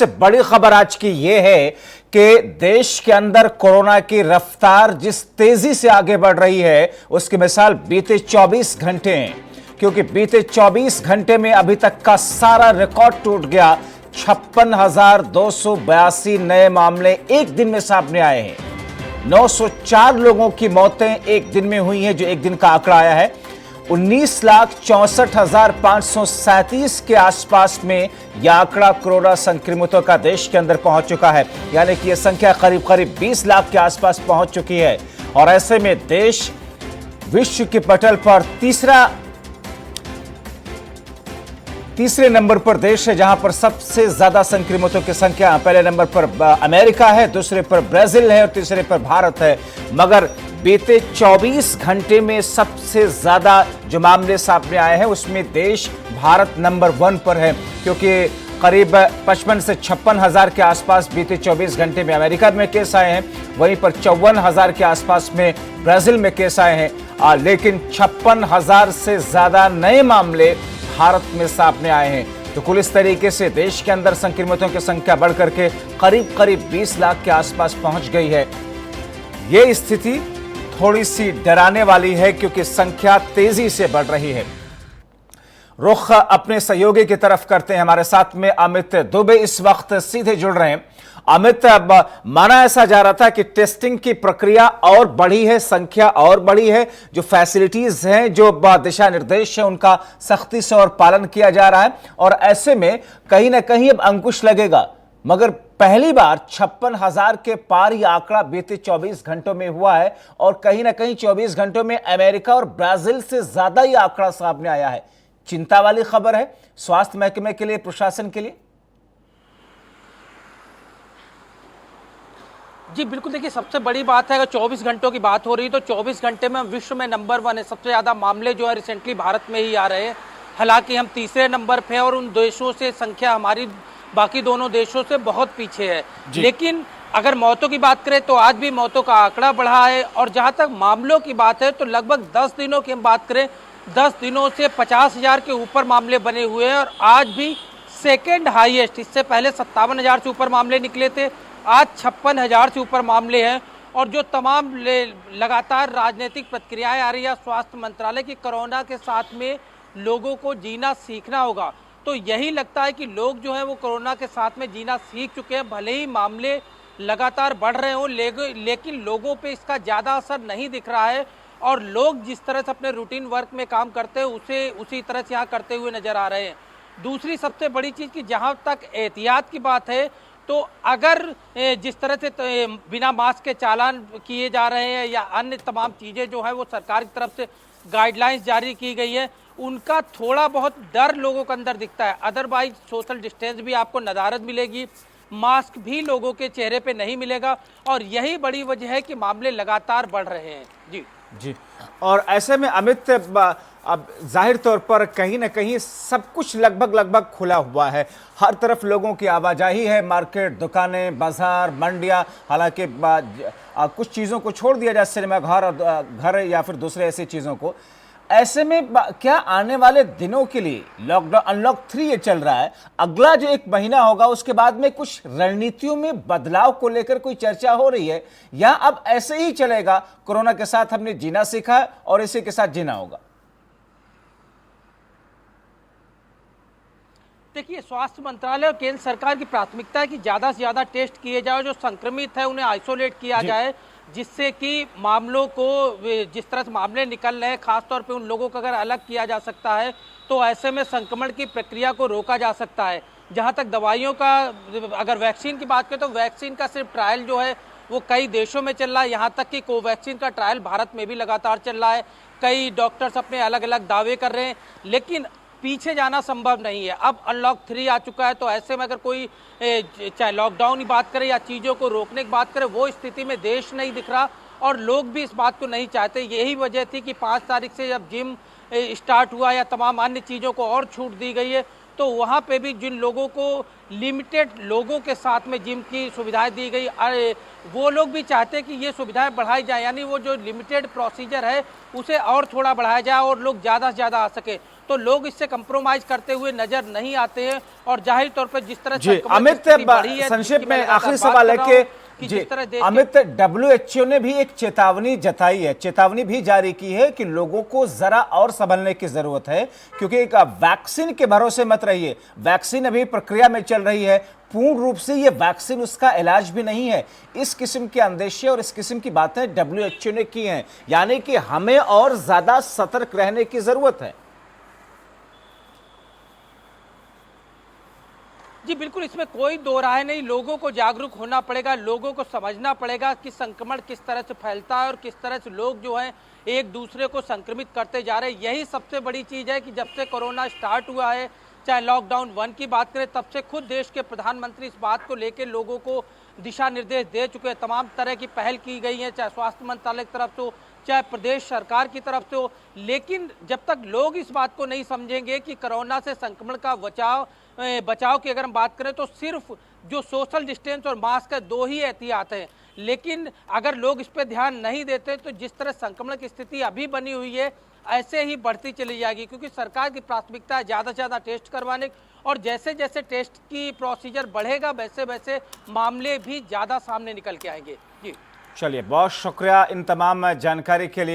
सबसे बड़ी खबर आज की यह है कि देश के अंदर कोरोना की रफ्तार जिस तेजी से आगे बढ़ रही है उसकी मिसाल बीते 24 घंटे हैं, क्योंकि बीते 24 घंटे में अभी तक का सारा रिकॉर्ड टूट गया। 56,282 नए मामले एक दिन में सामने आए हैं। 904 लोगों की मौतें एक दिन में हुई हैं, जो एक दिन का आंकड़ा आया है। 19,64,537 के आसपास में यह आंकड़ा कोरोना संक्रमितों का देश के अंदर पहुंच चुका है, यानी कि यह संख्या करीब करीब 20 लाख के आसपास पहुंच चुकी है। और ऐसे में देश विश्व के पटल पर तीसरे नंबर पर देश है, जहां पर सबसे ज्यादा संक्रमितों की संख्या, पहले नंबर पर अमेरिका है, दूसरे पर ब्राजील है और तीसरे पर भारत है। मगर बीते 24 घंटे में सबसे ज्यादा जो मामले सामने आए हैं उसमें देश भारत नंबर 1 पर है, क्योंकि करीब 55 से 56,000 के आसपास बीते 24 घंटे में अमेरिका में केस आए हैं, वहीं पर 54,000 के आसपास में ब्राजील में केस आए हैं। लेकिन 56,000 से ज्यादा नए मामले भारत में सामने आए हैं। तो कुल इस तरीके से देश के अंदर संक्रमितों की संख्या बढ़कर के करीब करीब 20 लाख के आसपास पहुंच गई है। यह स्थिति थोड़ी सी डराने वाली है, क्योंकि संख्या तेजी से बढ़ रही है। रुख अपने सहयोगी की तरफ करते हैं। हमारे साथ में अमित दुबे इस वक्त सीधे जुड़ रहे हैं। अमित, अब माना ऐसा जा रहा था कि टेस्टिंग की प्रक्रिया और बढ़ी है, संख्या और बढ़ी है, जो फैसिलिटीज हैं, जो दिशा निर्देश है, उनका सख्ती से और पालन किया जा रहा है, और ऐसे में कहीं ना कहीं अब अंकुश लगेगा। मगर पहली बार 56,000 के पार यह आंकड़ा बीते 24 घंटों में हुआ है, और कहीं ना कहीं 24 घंटों में अमेरिका और ब्राजील से ज्यादा यह आंकड़ा सामने आया है। चिंता वाली खबर है स्वास्थ्य महकमे के लिए, प्रशासन के लिए। जी बिल्कुल, देखिए सबसे बड़ी बात है, अगर 24 घंटों की बात हो रही है तो 24 घंटे में विश्व में नंबर 1 है। सबसे ज़्यादा मामले जो है रिसेंटली भारत में ही आ रहे हैं। हालांकि हम तीसरे नंबर पे हैं और उन देशों से संख्या हमारी बाकी दोनों देशों से बहुत पीछे है। लेकिन अगर मौतों की बात करें तो आज भी मौतों का आंकड़ा बढ़ा है, और जहाँ तक मामलों की बात है तो लगभग 10 दिनों की हम बात करें, 10 दिनों से 50,000 के ऊपर मामले बने हुए हैं, और आज भी सेकेंड हाईएस्ट, इससे पहले 57,000 से ऊपर मामले निकले थे, आज 56,000 से ऊपर मामले हैं। और जो तमाम लगातार राजनीतिक प्रतिक्रियाएं आ रही है स्वास्थ्य मंत्रालय की, कोरोना के साथ में लोगों को जीना सीखना होगा, तो यही लगता है कि लोग जो है वो कोरोना के साथ में जीना सीख चुके हैं। भले ही मामले लगातार बढ़ रहे हों, लेकिन लोगों पे इसका ज़्यादा असर नहीं दिख रहा है, और लोग जिस तरह से अपने रूटीन वर्क में काम करते हैं उसी तरह से यहाँ करते हुए नजर आ रहे हैं। दूसरी सबसे बड़ी चीज़ कि जहाँ तक एहतियात की बात है, तो अगर जिस तरह से बिना मास्क के चालान किए जा रहे हैं या अन्य तमाम चीज़ें जो है वो सरकार की तरफ से गाइडलाइंस जारी की गई है, उनका थोड़ा बहुत डर लोगों के अंदर दिखता है। अदरवाइज सोशल डिस्टेंस भी आपको नदारद मिलेगी, मास्क भी लोगों के चेहरे पे नहीं मिलेगा, और यही बड़ी वजह है कि मामले लगातार बढ़ रहे हैं। जी। और ऐसे में अमित, अब जाहिर तौर पर कहीं ना कहीं सब कुछ लगभग खुला हुआ है, हर तरफ लोगों की आवाजाही है, मार्केट, दुकानें, बाजार, मंडियां। हालांकि कुछ चीज़ों को छोड़ दिया जाए, सिनेमा घर या फिर दूसरे ऐसी चीज़ों को। ऐसे में क्या आने वाले दिनों के लिए लॉकडाउन, अनलॉक 3 ये चल रहा है, अगला जो 1 महीना होगा उसके बाद में कुछ रणनीतियों में बदलाव को लेकर कोई चर्चा हो रही है, या अब ऐसे ही चलेगा, कोरोना के साथ हमने जीना सीखा है और इसी के साथ जीना होगा? देखिए, स्वास्थ्य मंत्रालय और केंद्र सरकार की प्राथमिकता है कि ज़्यादा से ज़्यादा टेस्ट किए जाए, जो संक्रमित है उन्हें आइसोलेट किया जाए, जिससे कि मामलों को, जिस तरह से मामले निकल रहे हैं, खासतौर पे उन लोगों को अगर अलग किया जा सकता है तो ऐसे में संक्रमण की प्रक्रिया को रोका जा सकता है। जहाँ तक दवाइयों का, अगर वैक्सीन की बात करें तो वैक्सीन का सिर्फ ट्रायल जो है वो कई देशों में चल रहा है, यहाँ तक कि कोवैक्सीन का ट्रायल भारत में भी लगातार चल रहा है। कई डॉक्टर्स अपने अलग अलग दावे कर रहे हैं, लेकिन पीछे जाना संभव नहीं है। अब अनलॉक 3 आ चुका है, तो ऐसे में अगर कोई चाहे लॉकडाउन की बात करे या चीज़ों को रोकने की बात करे, वो स्थिति में देश नहीं दिख रहा, और लोग भी इस बात को नहीं चाहते। यही वजह थी कि 5 तारीख से जब जिम स्टार्ट हुआ या तमाम अन्य चीज़ों को और छूट दी गई है, तो वहाँ पे भी जिन लोगों को लिमिटेड लोगों के साथ में जिम की सुविधाएं दी गई, अरे वो लोग भी चाहते हैं कि ये सुविधाएं बढ़ाई जाए, यानी वो जो लिमिटेड प्रोसीजर है उसे और थोड़ा बढ़ाया जाए और लोग ज़्यादा से ज़्यादा आ सके। तो लोग इससे कंप्रोमाइज करते हुए नजर नहीं आते हैं और जाहिर तौर पर जिस तरह जी संक्रमण की अमित, स्थिति बढ़ी है, संक्षेप जिसकी में मैं आखिरी लगातार सवाल है बात कर रहा हूं कि जिस तरह देश अमित, WHO ने भी एक चेतावनी जताई है, चेतावनी भी जारी की है कि लोगों को जरा और संभलने की जरूरत है, क्योंकि एक वैक्सीन के भरोसे मत रहिए। वैक्सीन अभी प्रक्रिया में चल रही है, पूर्ण रूप से ये वैक्सीन उसका इलाज भी नहीं है। इस किस्म के अंदेशे और इस किस्म की बातें WHO ने की हैं, यानी कि हमें और ज्यादा सतर्क रहने की जरूरत है। जी बिल्कुल, इसमें कोई दो राय नहीं। लोगों को जागरूक होना पड़ेगा, लोगों को समझना पड़ेगा कि संक्रमण किस तरह से फैलता है और किस तरह से लोग जो हैं एक दूसरे को संक्रमित करते जा रहे हैं। यही सबसे बड़ी चीज़ है कि जब से कोरोना स्टार्ट हुआ है, चाहे लॉकडाउन 1 की बात करें, तब से खुद देश के प्रधानमंत्री इस बात को लेकर लोगों को दिशा निर्देश दे चुके हैं। तमाम तरह की पहल की गई है, चाहे स्वास्थ्य मंत्रालय की तरफ से हो, चाहे प्रदेश सरकार की तरफ से हो। लेकिन जब तक लोग इस बात को नहीं समझेंगे कि कोरोना से संक्रमण का बचाव की अगर हम बात करें तो सिर्फ जो सोशल डिस्टेंस और मास्क है, 2 ही एहतियात हैं। लेकिन अगर लोग इस पर ध्यान नहीं देते तो जिस तरह संक्रमण की स्थिति अभी बनी हुई है ऐसे ही बढ़ती चली जाएगी, क्योंकि सरकार की प्राथमिकता है ज़्यादा से ज़्यादा टेस्ट करवाने और जैसे जैसे टेस्ट की प्रोसीजर बढ़ेगा वैसे वैसे मामले भी ज़्यादा सामने निकल के आएंगे। जी चलिए, बहुत शुक्रिया इन तमाम जानकारी के लिए।